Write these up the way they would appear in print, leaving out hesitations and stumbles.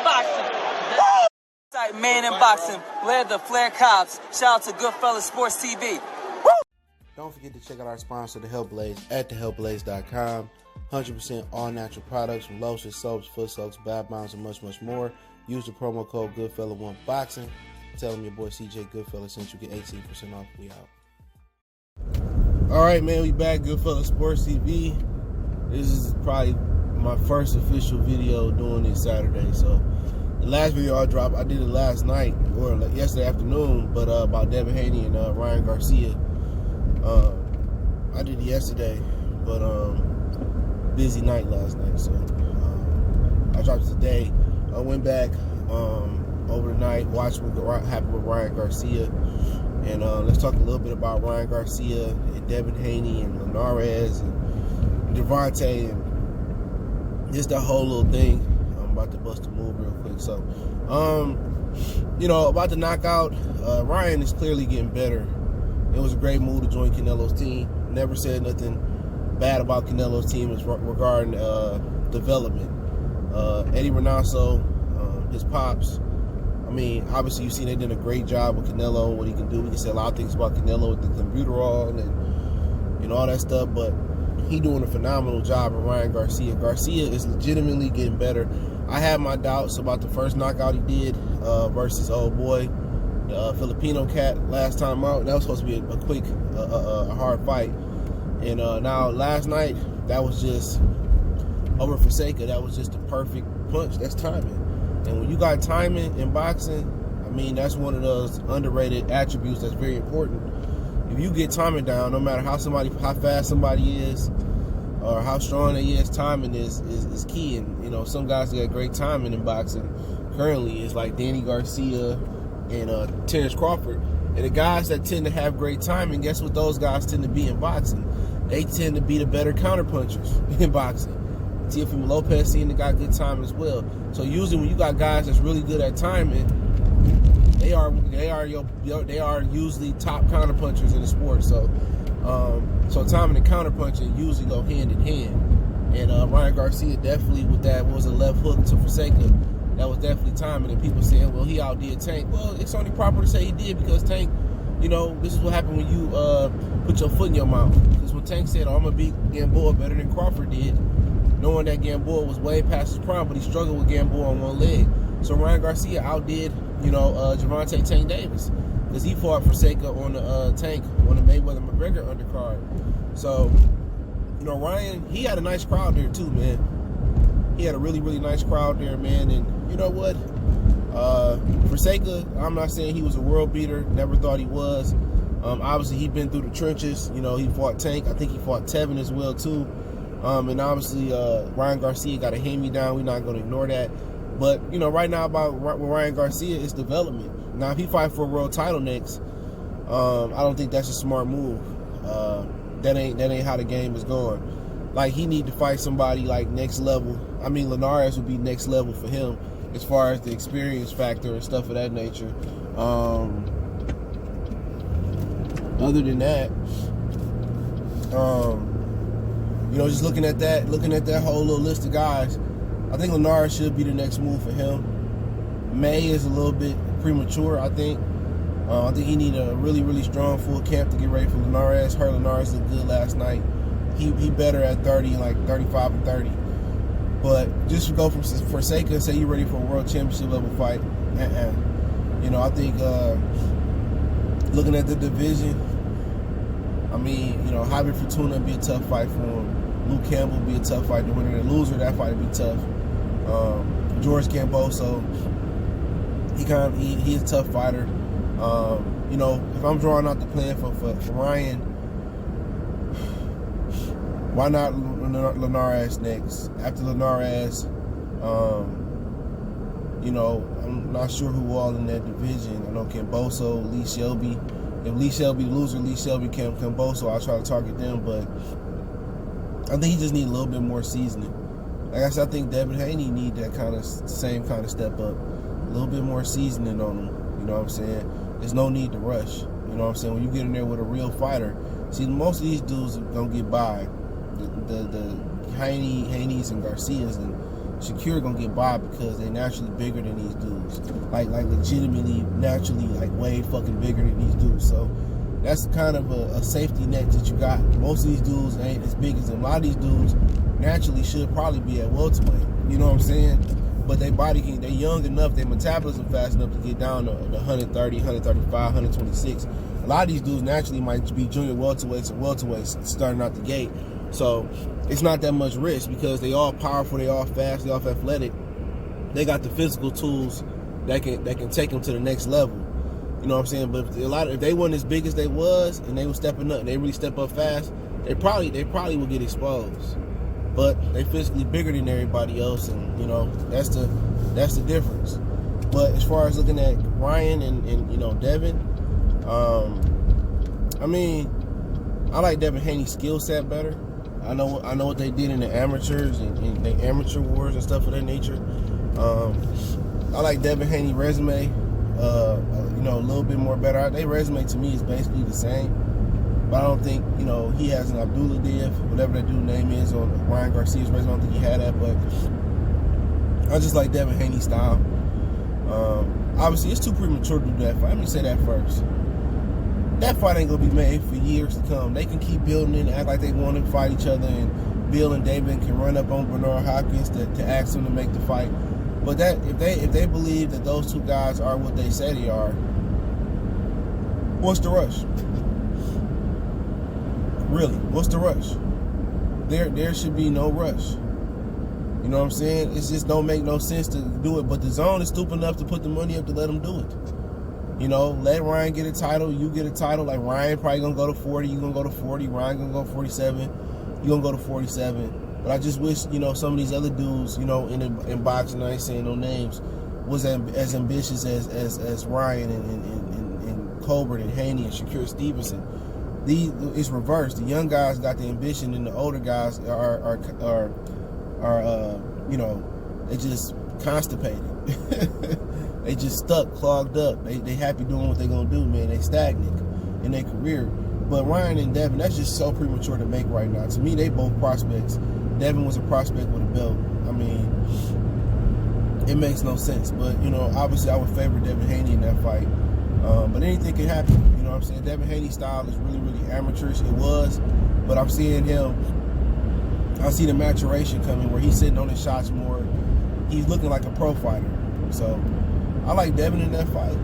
in boxing. Man in boxing, led the Flair Cops. Shout out to Goodfellas Sports TV. Woo! Don't forget to check out our sponsor, The Health Blaze, at thehealthblaze.com. 100% all natural products from lotions, soaps, foot soaks, bath bombs, and much, much more. Use the promo code Goodfella1Boxing. Tell them your boy CJ Goodfella sent you, get 18% off. We out. All right, man, we back. Goodfellas Sports TV. This is probably my first official video doing it Saturday. So the last video I dropped, I did it last night or like yesterday afternoon, but about Devin Haney and Ryan Garcia. I did it yesterday, but busy night last night, so I dropped it today. I went back over the night, watched what happened with Ryan Garcia, and let's talk a little bit about Ryan Garcia and Devin Haney and Linares and Devontae and just that whole little thing. I'm about to bust a move real quick. So, about the knockout, Ryan is clearly getting better. It was a great move to join Canelo's team. Never said nothing bad about Canelo's team regarding development. Eddie Reynoso, his pops, I mean, obviously you've seen they did a great job with Canelo and what he can do. We can say a lot of things about Canelo with the Clenbuterol and all that stuff, but he doing a phenomenal job with Ryan Garcia. Garcia is legitimately getting better. I had my doubts about the first knockout he did versus old boy, the Filipino cat last time out. That was supposed to be a quick, hard fight. And now last night, that was just over Fonseca. That was just the perfect punch. That's timing. And when you got timing in boxing, I mean, that's one of those underrated attributes that's very important. If you get timing down, no matter how fast somebody is or how strong they is, timing is key. And some guys got great timing in boxing. Currently, it's like Danny Garcia and Terrence Crawford. And the guys that tend to have great timing, guess what those guys tend to be in boxing? They tend to be the better counterpunchers in boxing. Teofimo Lopez seemed to got good time as well. So usually when you got guys that's really good at timing, they are usually top counterpunchers in the sport. So timing and counterpunching usually go hand in hand. And Ryan Garcia definitely with that was a left hook to Fonseca. That was definitely timing. And people saying, well, he outdid Tank. Well, it's only proper to say he did because Tank, this is what happened when you put your foot in your mouth. Because when Tank said, I'm going to beat Gamboa better than Crawford did, knowing that Gamboa was way past his prime, but he struggled with Gamboa on one leg. So Ryan Garcia outdid, Gervonta Tank Davis, because he fought Fonseca on the Tank on the Mayweather-McGregor undercard. So, Ryan, he had a nice crowd there too, man. He had a really, really nice crowd there, man. And you know what? Fonseca, I'm not saying he was a world beater. Never thought he was. Obviously, he'd been through the trenches. He fought Tank. I think he fought Tevin as well too. And obviously, Ryan Garcia got a hand-me-down. We're not going to ignore that. But, right now with Ryan Garcia, it's development. Now, if he fight for a world title next, I don't think that's a smart move. That ain't how the game is going. Like, he need to fight somebody, like, next level. I mean, Linares would be next level for him as far as the experience factor and stuff of that nature. Other than that, just looking at that whole little list of guys, I think Linares should be the next move for him. May is a little bit premature, I think. I think he need a really, really strong full camp to get ready for Linares. Heard Linares looked good last night. He better at 30, like 35 and 30. But just to go from Fonseca and say you're ready for a world championship level fight, I think looking at the division, I mean, Javier Fortuna would be a tough fight for him. Luke Campbell would be a tough fight. The winner and loser, that fight would be tough. George Camboso, he's a tough fighter. If I'm drawing out the plan for Ryan, why not Linares next? After Linares, I'm not sure who all in that division. I know Camboso, Lee Shelby. If Lee Shelby loser, Lee Shelby, Camboso, I'll try to target them. But I think he just need a little bit more seasoning. Like I said, I think Devin Haney need that same kind of step up. A little bit more seasoning on him. You know what I'm saying? There's no need to rush. You know what I'm saying? When you get in there with a real fighter, see, most of these dudes are gonna get by. The Haneys and Garcias and Shakir gonna get by because they naturally bigger than these dudes. Like legitimately, naturally, like way fucking bigger than these dudes. So that's kind of a safety net that you got. Most of these dudes ain't as big as them. A lot of these dudes naturally should probably be at welterweight. You know what I'm saying? But they young enough, their metabolism fast enough to get down to 130, 135, 126. A lot of these dudes naturally might be junior welterweights or welterweights starting out the gate. So it's not that much risk because they all powerful, they all fast, they all athletic. They got the physical tools that can take them to the next level. You know what I'm saying? But if they weren't as big as they was and they were stepping up and they really step up fast, they probably would get exposed. But they physically bigger than everybody else, and you know that's the difference. But as far as looking at Ryan and you know Devin, I mean, I like Devin Haney's skill set better. I know what they did in the amateurs and the amateur wars and stuff of that nature. I like Devin Haney's resume, you know, a little bit more better. Their resume to me is basically the same. But I don't think, you know, he has an Abdullah Div, whatever that dude's name is, on Ryan Garcia's resume. I don't think he had that, but I just like Devin Haney's style. Obviously, it's too premature to do that fight. Let me say that first. That fight ain't going to be made for years to come. They can keep building it and act like they want to fight each other, and Bill and David can run up on Bernard Hopkins to ask them to make the fight. But that if they believe that those two guys are what they say they are, what's the rush? Really, what's the rush? There should be no rush. You know what I'm saying? It just don't make no sense to do it. But the zone is stupid enough to put the money up to let them do it. You know, let Ryan get a title, you get a title. Like Ryan probably gonna go to 40, you gonna go to 40. Ryan gonna go 47, you gonna go to 47. But I just wish, you know, some of these other dudes, you know, in boxing, I ain't saying no names, was as ambitious as Ryan and Colbert and Haney and Shakir Stevenson. It's reversed. The young guys got the ambition, and the older guys are you know, they just constipated. They just stuck, clogged up. They happy doing what they gonna do, man. They stagnant in their career. But Ryan and Devin, that's just so premature to make right now. To me, they both prospects. Devin was a prospect with a belt. I mean, it makes no sense. But you know, obviously, I would favor Devin Haney in that fight. But anything can happen. You know what I'm saying? Devin Haney's style is really, really amateurish. It was. But I'm seeing him. I see the maturation coming where he's sitting on his shots more. He's looking like a pro fighter. So I like Devin in that fight.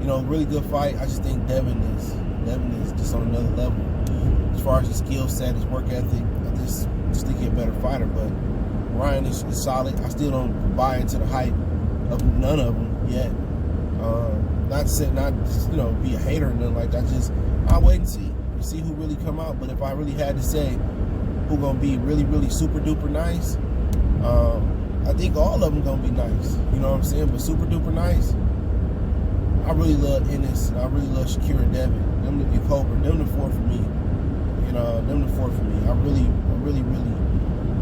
You know, really good fight. I just think Devin is just on another level. As far as his skill set, his work ethic, I just think he's a better fighter. But Ryan is solid. I still don't buy into the hype of none of them yet. Not you know, be a hater or nothing like that. Just I'll wait and see who really come out. But if I really had to say who gonna be really, really super duper nice, I think all of them gonna be nice. You know what I'm saying? But super duper nice, I really love Ennis. I really love Shakir and Devin. Them to be Colbert. Them the four for me. You know, them the four for me. I really,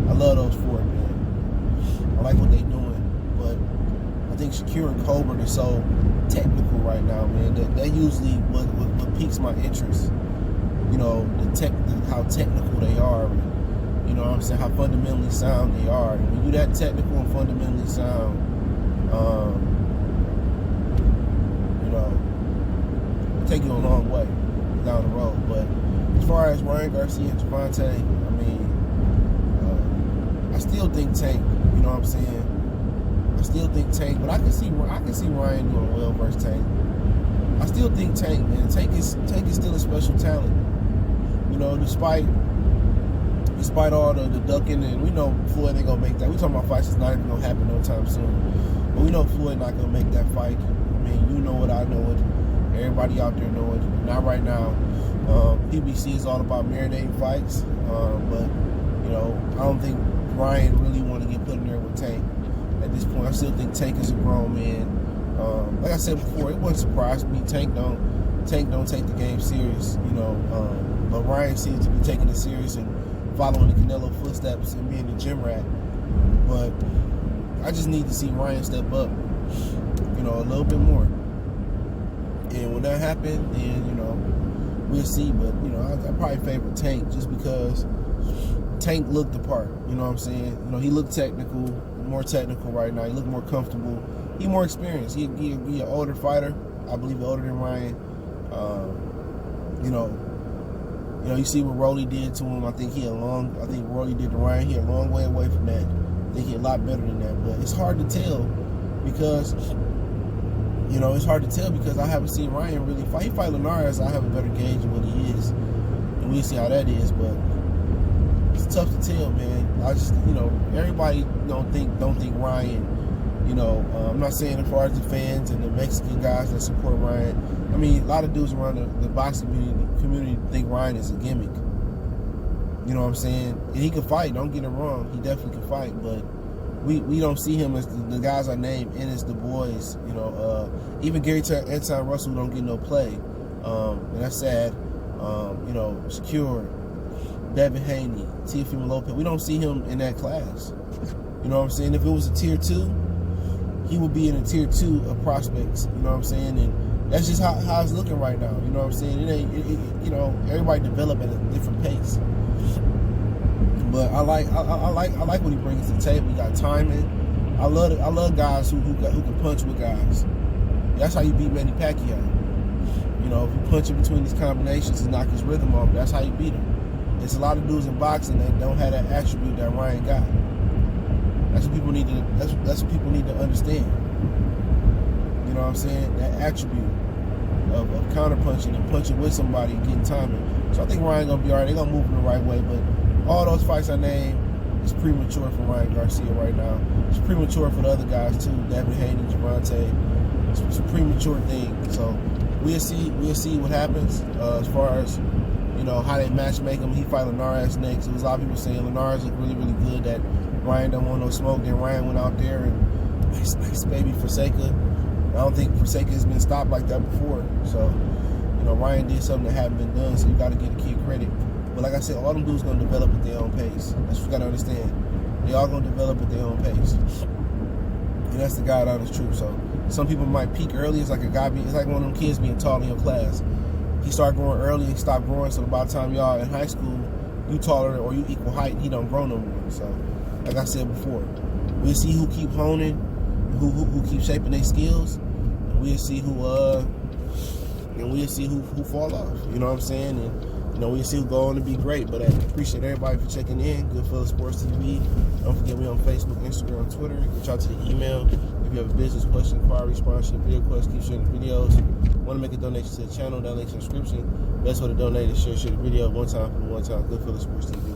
I love those four, man. I like what they doing, but I think Shakir and Colbert are so technical right now, man. That usually what piques my interest. You know, how technical they are. You know what I'm saying? How fundamentally sound they are. And when you're that technical and fundamentally sound, you know, it'll take you a long way down the road. But as far as Ryan Garcia and Javante, I mean, I still think Tank. You know what I'm saying? I still think Tank, but I can see Ryan doing well versus Tank. I still think Tank, man. Tank is still a special talent. You know, despite all the ducking, and we know Floyd ain't gonna make that. We talking about fights that's not even gonna happen no time soon. But we know Floyd not gonna make that fight. I mean, you know it, I know it. Everybody out there know it. Not right now. PBC is all about marinating fights. But you know, I don't think Ryan really want to get put in there with Tank at this point. I still think Tank is a grown man. Like I said before, it wouldn't surprise me. Tank don't take the game serious. You know, but Ryan seems to be taking it serious and following the Canelo footsteps and being a gym rat. But I just need to see Ryan step up, you know, a little bit more. And when that happens, then, you know, we'll see. But, you know, I probably favor Tank just because Tank looked the part. You know what I'm saying? You know, he looked technical, more technical right now. He looked more comfortable. He more experienced. He an older fighter. I believe he's older than Ryan. You know, you see what Rolly did to him. I think Rolly did to Ryan. He a long way away from that. I think he a lot better than that. But it's hard to tell because, you know, I haven't seen Ryan really fight. He fight Linares, I have a better gauge of what he is. And we'll see how that is. But it's tough to tell, man. I just, you know, everybody don't think Ryan, you know, I'm not saying as far as the fans and the Mexican guys that support Ryan. I mean, a lot of dudes around the boxing community think Ryan is a gimmick. You know what I'm saying? And he can fight, don't get it wrong. He definitely can fight, but we don't see him as the guys I named and as the boys. You know, even Gary Anton Russell don't get no play. And that's sad. You know, Secure, Devin Haney, Teofimo Lopez. We don't see him in that class. You know what I'm saying? If it was a tier 2, he would be in a tier 2 of prospects. You know what I'm saying? And that's just how it's looking right now. You know what I'm saying? You know, everybody develop at a different pace. But I like what he brings to the table. He got timing. I love guys who can punch with guys. That's how you beat Manny Pacquiao. You know, if you punch in between these combinations and knock his rhythm off, that's how you beat him. There's a lot of dudes in boxing that don't have that attribute that Ryan got. That's what people need to. That's what people need to understand. You know what I'm saying? That attribute of counter punching and punching with somebody and getting timing. So I think Ryan gonna be alright. They're gonna move in the right way, but all those fights I named, it's premature for Ryan Garcia right now. It's premature for the other guys too, Devin Haney, Javante. It's a premature thing. So we'll see what happens as far as, you know, how they match make him. He fight Linares next. There was a lot of people saying Linares looked really, really good, that Ryan don't want no smoke. Then Ryan went out there and nice baby Fonseca. I don't think Fonseca has been stopped like that before. So, you know, Ryan did something that hadn't been done, so you got to give the kid credit. But like I said, all them dudes going to develop at their own pace. That's what you got to understand. They all going to develop at their own pace. And that's the God honest truth. So some people might peak early. It's like it's like one of them kids being tall in your class. He started growing early and stopped growing, so by the time y'all in high school, you taller or you equal height, he don't grow no more. So, like I said before, we'll see who keep honing, who keep shaping their skills, and we'll see who fall off. You know what I'm saying? And you know, we'll see who go on to be great. But I appreciate everybody for checking in. Goodfellas Sports TV. Don't forget me on Facebook, Instagram, Twitter. Reach out to the email. If you have a business question, inquiry, sponsorship, video request, keep sharing the videos. Want to make a donation to the channel, that link's in the description. Best way to donate is share the video one time for the one time. Goodfellas Sports TV.